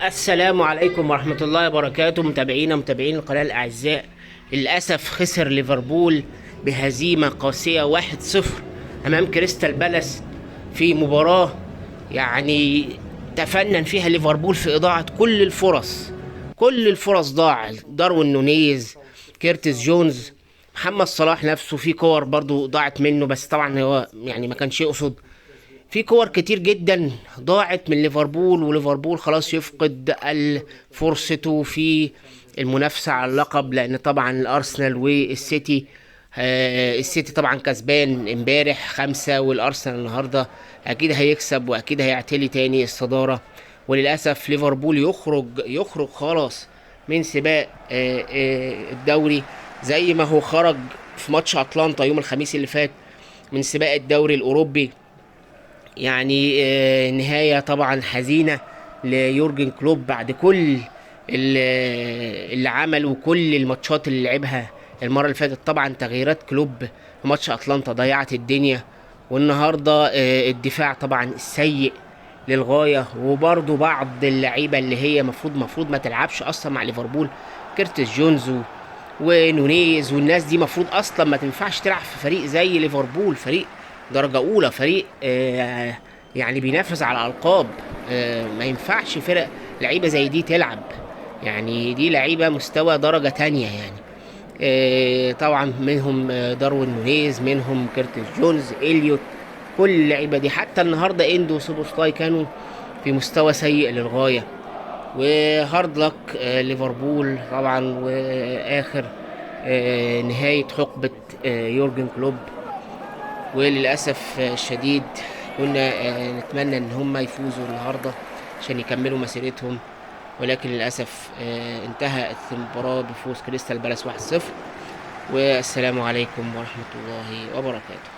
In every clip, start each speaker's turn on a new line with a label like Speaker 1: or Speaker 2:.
Speaker 1: السلام عليكم ورحمة الله وبركاته، متابعين القناة الأعزاء. للأسف خسر ليفربول بهزيمة قاسية 1-0 أمام كريستال بالاس في مباراة يعني تفنن فيها ليفربول في إضاعة كل الفرص ضاع. داروين نونيز، كيرتيس جونز، محمد صلاح نفسه في كور برضو ضاعت منه، بس طبعا هو يعني ما كانش يقصد. في كور كتير جدا ضاعت من ليفربول، وليفربول خلاص يفقد فرصته في المنافسة على اللقب، لأن طبعا الأرسنال والسيتي السيتي طبعا كسبان امبارح 5، والأرسنال النهاردة أكيد هيكسب وأكيد هيعتلي تاني الصدارة. وللأسف ليفربول يخرج خلاص من سباق الدوري، زي ما هو خرج في ماتش أتلانتا يوم الخميس اللي فات من سباق الدوري الأوروبي. يعني نهاية طبعا حزينة ليورجن كلوب بعد كل اللي عمله وكل الماتشات اللي لعبها المرة اللي فاتت. طبعا تغييرات كلوب في ماتش أتلانتا ضيعت الدنيا، والنهاردة الدفاع طبعا السيء للغاية، وبرضه بعض اللعيبة اللي هي مفروض ما تلعبش أصلا مع ليفربول، كيرتس جونز ونونيز والناس دي مفروض أصلا ما تنفعش تلعب في فريق زي ليفربول، فريق درجة أولى، فريق يعني بينافس على الألقاب. ما ينفعش فرق لعيبة زي دي تلعب، يعني دي لعيبة مستوى درجة تانية يعني. طبعا منهم داروين نونيز، منهم كيرتس جونز، إليوت، كل اللعيبة دي حتى النهاردة إندو وسوبوسلاي كانوا في مستوى سيء للغاية. وهارد لك ليفربول طبعا، وآخر نهاية حقبة يورجن كلوب. وللأسف الشديد كنا نتمنى إن هم يفوزوا النهاردة عشان يكملوا مسيرتهم، ولكن للأسف انتهت المباراة بفوز كريستال بالاس 1-0. والسلام عليكم ورحمة الله وبركاته.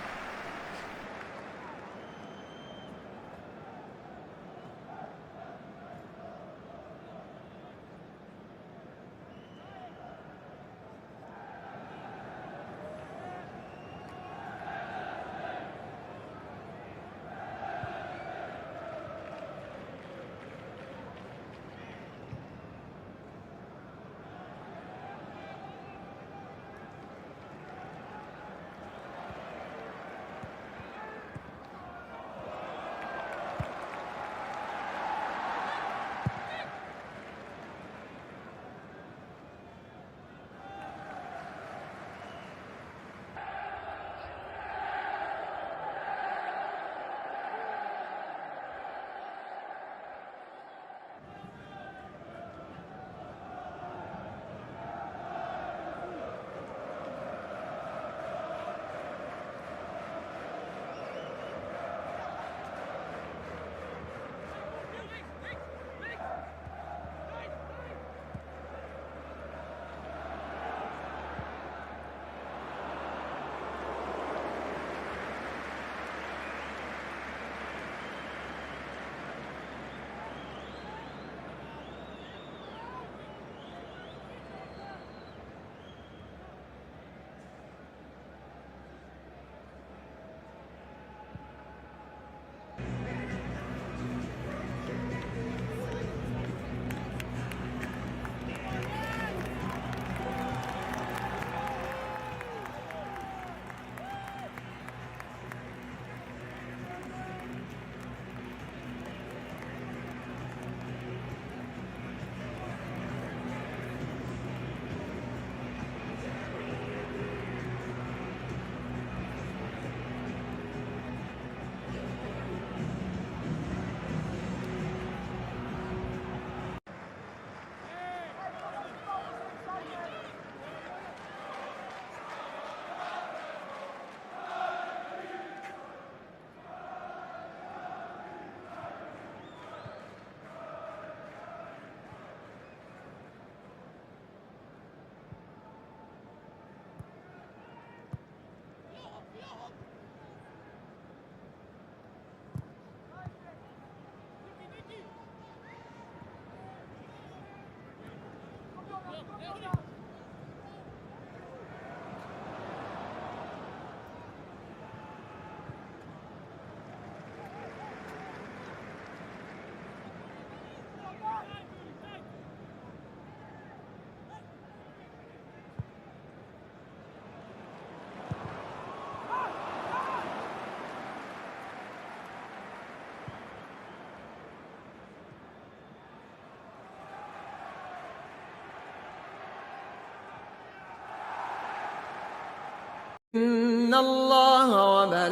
Speaker 2: إن الله وملائكته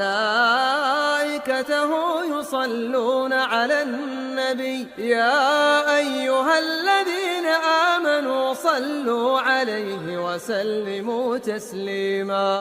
Speaker 2: يصلون على النبي يا أيها الذين آمنوا صلوا عليه وسلموا تسليما.